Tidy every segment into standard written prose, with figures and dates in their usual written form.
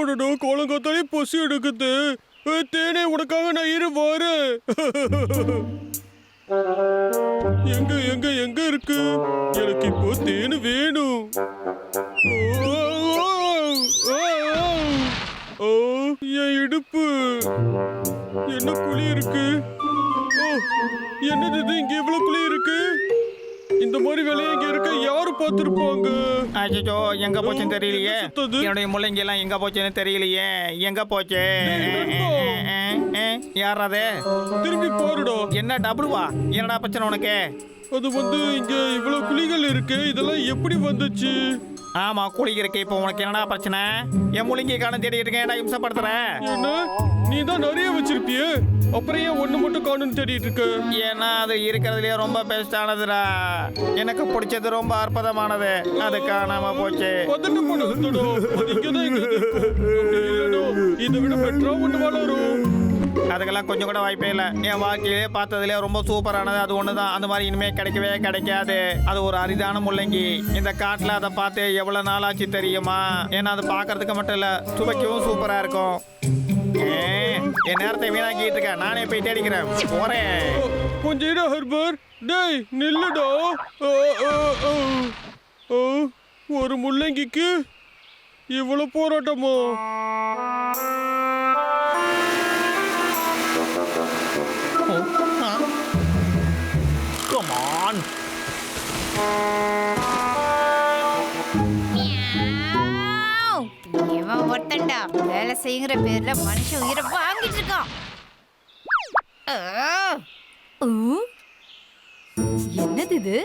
அடடோ கோலங்காத்தாலே பசி எடுக்குது. தேனே உனக்காக நான் வரேன். எங்க எங்க எங்க இருக்கு? எனக்கு இப்போ தேன் வேணும். என் இடுப்பு என்ன குழி இருக்கு? என்னது இது? இங்க இவ்வளவு குழி இருக்கு. இந்த மாதிரி வேலையை இங்க இருக்க யாரு பார்த்திருப்பாங்க? அச்சோ, எங்க போச்சுன்னு தெரியலையே. என்னுடைய முள்ளங்கி எல்லாம் எங்க போச்சுன்னு தெரியலையே. எங்க போச்சு? யார் அது? திரும்பி பாருடா. என்ன டபுள்வா? என்னடா பிரச்சனை உனக்கு? அது இங்க இவ்வளவு குழிகள் இருக்கு. இதெல்லாம் எப்படி வந்துச்சு? ஆமா, குழிக்கு இருக்கு. இப்போ உனக்கு என்னடா பிரச்சனை? என் முள்ளங்கி காணும் தேடிட்டு இருக்கேன். என்ன இம்சப்படுத்துற? என்ன, நீ தான் நிறைய வச்சிருப்பிய, அப்புறம் ஏன் ஒண்ணு மட்டும் காணும்னு தேடிட்டு இருக்க? ஏன்னா அது இருக்கிறதுலயே ரொம்ப பெஸ்டானதுடா. எனக்கு பிடிச்சது ரொம்ப அற்புதமானது. அது காணாம போச்சு. இதை விட பெட்ரா ஒண்ணு வளரும். அதுக்கெல்லாம் கொஞ்சம் கூட வாய்ப்பே இல்லை. என் வாழ்க்கையிலே பார்த்ததுலேயே ரொம்ப சூப்பரானது அது ஒன்று தான். அந்த மாதிரி இனிமேல் கிடைக்கவே கிடைக்காது. அது ஒரு அரிதான முள்ளங்கி. இந்த காட்டில் அதை பார்த்து எவ்வளோ நாள் ஆச்சு தெரியுமா? ஏன்னா அது பார்க்கறதுக்கு மட்டும் இல்லை, சுவைக்கவும் சூப்பராக இருக்கும். என் நேரத்தை வீணாக்கிட்டு இருக்கேன். நானே போய் தேடிக்கிறேன். போறேன். கொஞ்சம் இரு ஹர்பர். டேய் நில்லுடா. ஒரு முள்ளங்கிக்கு இவ்வளவு போராட்டமோ? Come on. இவன் ஒருத்தன்டா வேலை செய்யுங்கிற பேர்ல மனுஷன் உயிரை வாங்கிட்டு இருக்கான். என்னது இது?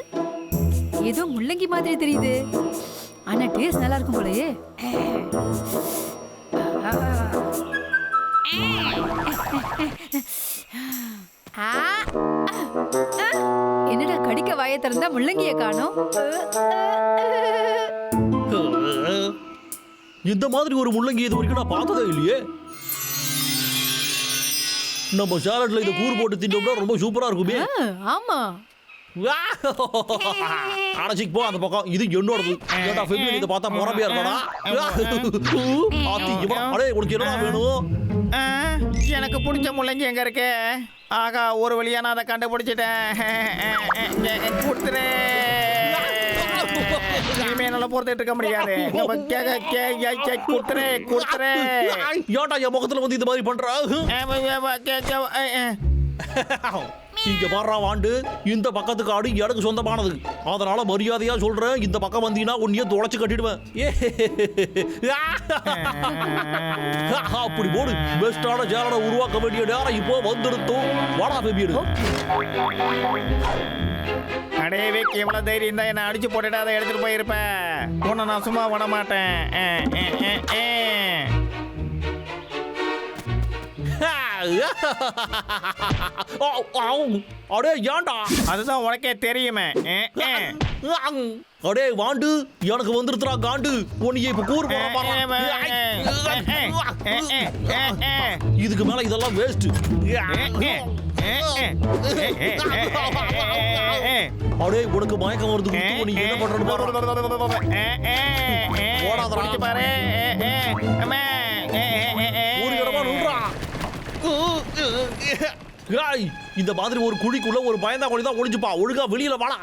ஏதோ முள்ளங்கி மாதிரி தெரியுது. ஆனா டேஸ்ட் நல்லா இருக்கும் போலயே. என்னடா கடிக்க வாயை திறந்தா முள்ளங்கிய காணோம். இந்த மாதிரி ஒரு முள்ளங்கி இது வரைக்கும் நான் பார்த்ததே இல்லையே. நம்ம சாலட்ல இதை கூறு போட்டு தின்னோம்னா ரொம்ப சூப்பரா இருக்குமே. ஆமா, அடைச்சிக்கு போ அந்த பக்கம். இது என்னோடது. ஏடா ஃபெபியன் இதை பார்த்தா பொறாமையா இருக்கடா. அடே உனக்கு என்னடா வேணும்? எனக்கு பிடிச்ச முள்ளங்கி எங்க இருக்கு? ஆகா, ஒரு வழியா நான் அதை கண்டுபிடிச்சிட்டேன். கொடுத்துறேன். இனிமே என்னால பொறுத்துட்டு இருக்க முடியாது. கொடுத்துறேன். ஏடா என் முகத்துல வந்து இந்த மாதிரி பண்ற? இங்க பாடுறா வாண்டு, இந்த பக்கத்து காடு எனக்கு சொந்தமானது. அதனால மரியாதையா சொல்றேன், இந்த பக்கம் வந்தீங்கன்னா உன்னையே தொலைச்சு கட்டிடுவேன். அப்படி போடு. பெஸ்டான ஜாலனை உருவாக்க வேண்டிய நேரம் இப்போ வந்துடுத்தோம். வாடா பேபியடு. அடையவே எவ்வளவு தைரியம் தான் என்ன அடிச்சு போட்டுட்டு அதை எடுத்துட்டு போயிருப்பேன். உன்னை நான் சும்மா விட மாட்டேன். அடே ஏன்டா? அதுதான் உனக்கே தெரியுமே. அடே வாண்டு, எனக்கு வந்துருத்துறா காண்டு. உன்னைய இப்ப கூறு போற. இதுக்கு மேல இதெல்லாம் வேஸ்ட். அடே உனக்கு மயக்கம் வருது. நீ என்ன பண்றது பாரு. இந்த மாதிரி ஒரு குழிக்குள்ள ஒரு பயந்தா கோழி தான் ஒளிஞ்சுப்பா. ஒழுங்கா வெளியில வாடா.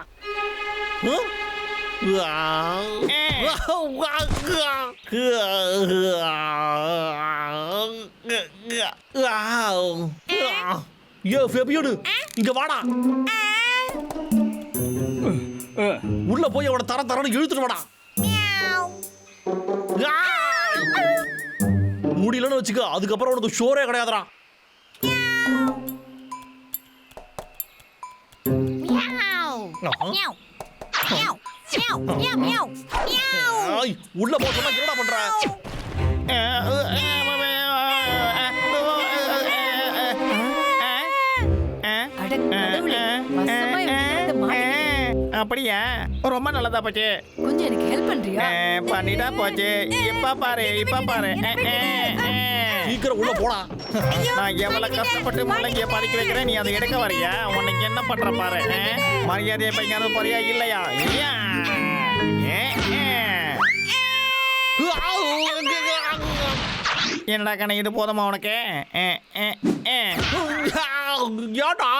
இங்க வாடா. உள்ள போய் அவனை தர தரன்னு இழுத்துட்டு வாடா. முடியலன்னு வச்சுக்க, அதுக்கப்புறம் உனக்கு ஷோரே கிடையாதுடா. உள்ள போய் என்னடா பண்ற? அப்படியா? ரொம்ப நல்லதா போச்சு. கொஞ்சம் எனக்கு ஹெல்ப் பண்றியா? பண்ணிட்டா போச்சு. இப்ப பாரு. சீக்கிரம் உள்ள போடா. நான் எவ்வளவு கஷ்டப்பட்டு முள்ளங்கிய பறிக்க வைக்கிறேன், நீ அதை எடுக்க வரியா? உனக்கு என்ன பண்ற பாரு. மரியாதையை பையன் போறியா இல்லையா? என்னடா கண்ணு இது போதுமா உனக்கு ஏடா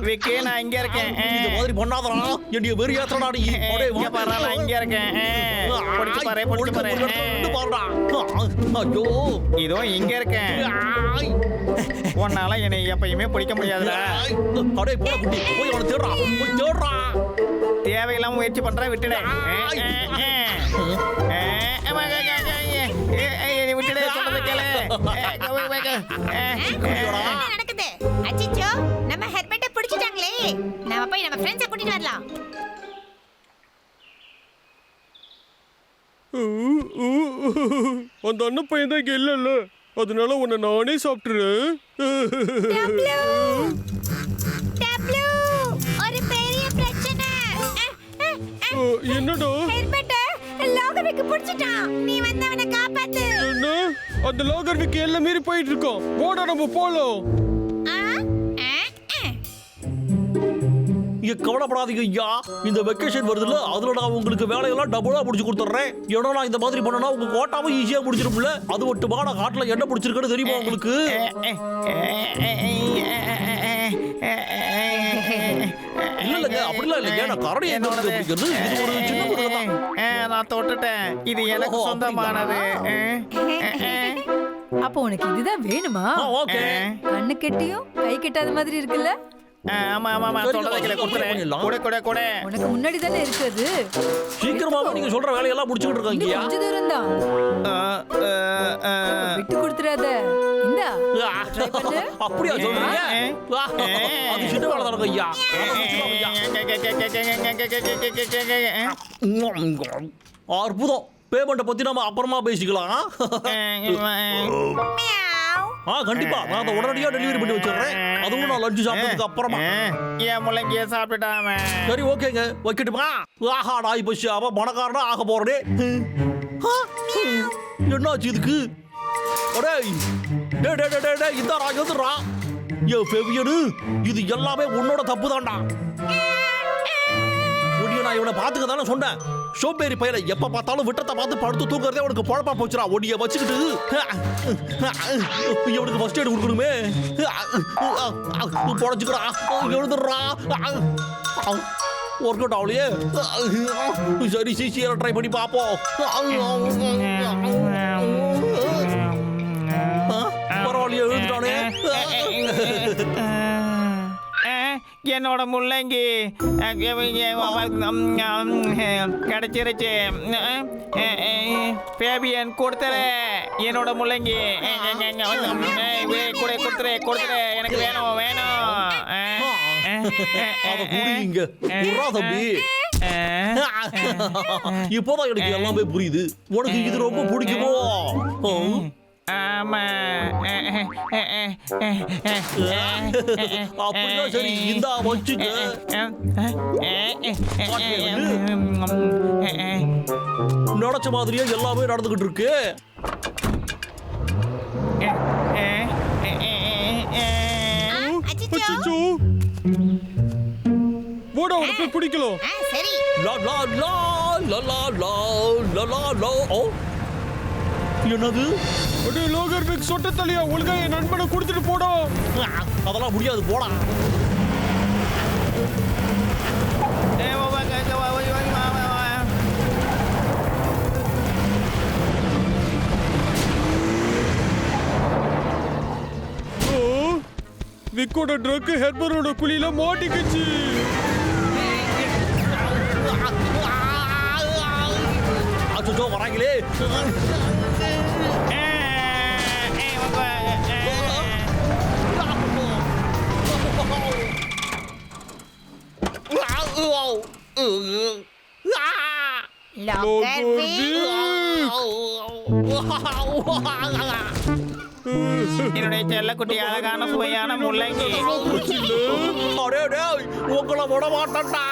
விக்கி, நான் இங்க இருக்கேன். இந்த மாதிரி பண்ணாதடா. என்னைய வெறி ஏத்துறடா நீ. அடே இங்க பாரு, நான் இங்க இருக்கேன். பிடிச்சு பாரு, பிடிச்சு பாரு. பாருடா. ஐயோ. இதோ இங்க இருக்கேன். உன்னால என்னை எப்பயுமே பிடிக்க முடியாதுடா. அடே போடா குட்டி. போய் அவனை தேடுறா. போய் தேடுறா. தேவையில்லாம முயற்சி பண்ற விட்டுடு. விட்டுடு, சொல்றது கேளு. என்ன நடக்குது? அச்சச்சோ, நம்ம ஹெர்பெட்டை பிடிச்சிட்டாங்களே. நாம போய் நம்ம ஃப்ரெண்ட்ஸை கூட்டிட்டு வரலாம். அந்த அண்ணன் பையன் தான் இங்க இல்ல, அதனால உன்னை நானே சாப்பிட்டுறேன். டப்ளூ, ஒரு பெரிய பிரச்சனை. என்னடா? ஹெர்பெட்டை லாகருக்கு பிடிச்சிட்டான். நீ வந்து அவனை காப்பாத்து. என்ன? அந்த லாகர் விக்கி எல்லாம் மீறி போயிட்டு இருக்கோம். ஓட நம்ம போலாம். நீங்க கவலைப்படாதீங்க ஐயா. இந்த வெக்கேஷன் வருதுல்ல, அதுல நான் உங்களுக்கு வேலையெல்லாம் டபுளா முடிச்சு கொடுத்துட்றேன். ஏன்னா நான் இந்த மாதிரி பண்ணனா உங்க கோட்டாவும் ஈஸியா முடிச்சிரும்ல. அது மட்டுமா நான் காட்டுல என்ன பிடிச்சிருக்குன்னு தெரியுமா உங்களுக்கு? இல்லங்க, அப்படிலாம் இல்லைங்க. நான் கரடி என்னோட பிடிக்கிறது. இது ஒரு சின்ன மிருகம் தான். நான் தொட்டுட்டேன். இது எனக்கு சொந்தமானது. அப்போ உனக்கு இதுதான் வேணுமா? ஓகே. கண்ணு கெட்டியும் கை கெட்டாத மாதிரி இருக்குல்ல? ஆமா ஆமா ஆமா, சொல்றதை கேளு. கூட கூட கூட. உனக்கு முன்னாடி தானே இருக்குது. சீக்கிரமாவே நீங்க சொல்ற வேலையெல்லாம் முடிச்சுக்கிட்டு இருக்காங்க. கொஞ்ச தூரம் தான். விட்டு கொடுத்துறாத. இந்தா, try பண்ணு. அப்படியா சொல்றீங்க? அது சின்ன வேலை தானே ஐயா. அற்புதம். பேமெண்ட்டை பத்தி நம்ம அப்புறமா பேசிக்கலாம். கண்டிப்பா நான் அதை உடனடியா டெலிவரி பண்ணி வச்சிடுறேன். அதுவும் நான் லஞ்சு சாப்பிட்டதுக்கு அப்புறமா. ஏன் முள்ளங்கிய சாப்பிட்டாம? சரி ஓகேங்க, வைக்கட்டுமா? ஆஹா, நான் இப்ப அவன் பணக்காரனா ஆக போறேன். என்னாச்சு இதுக்கு? இந்த ராஜா இது எல்லாமே உன்னோட தப்பு தான்டா. நான் இவனை பாத்துக்க தானே சொன்னேன். சோம்பேறி பையனை எப்ப பார்த்தாலும் விட்டத்தை பார்த்து படுத்து தூக்குறதே உனக்கு பொழப்பா போச்சுடா. ஒடிய வச்சுக்கிட்டு இவனுக்கு ஃபர்ஸ்ட் எய்ட் கொடுக்கணுமே. பொழைச்சுக்கிறா, எழுதுடுறா. ஒர்க் அவுட் ஆகலையே. சரி சிசியரை ட்ரை பண்ணி பார்ப்போம். பரவாயில்லையே, எழுதுட்டானே. என்னோட முள்ளங்கி கிடைச்சிருச்சு. பேபியன் கொடுத்துற என்னோட முள்ளங்கி. கொடுத்துரு கொடுத்துரு, எனக்கு வேணும் வேணும். இப்போதான் எனக்கு எல்லாமே புரியுது. உனக்கு இது ரொம்ப பிடிக்குமோ? ஆமா. அப்படின்னா சரி, இந்தா வச்சுக்க. நினைச்ச மாதிரியே எல்லாமே நடந்துகிட்டு இருக்கு. அச்சச்சோ. போடா, உனக்கு பிடிக்கல. சரி. லா லா லா லா லா லா லா லா லா. ஓ, என்னது? அடே லோகர் பிக் சொட்ட தலையா, ஒழுங்கா என் நண்பனை கொடுத்துட்டு போடா. அதெல்லாம் முடியாது, போடா. விக்கோட ட்ரக் ஹெர்பரோட குழியில மாட்டிக்கிச்சு. அச்சோ, வராங்களே. என்னுடைய செல்லக்குட்டி அழகான சுவையான முள்ளங்கி. உங்களை விட மாட்டா.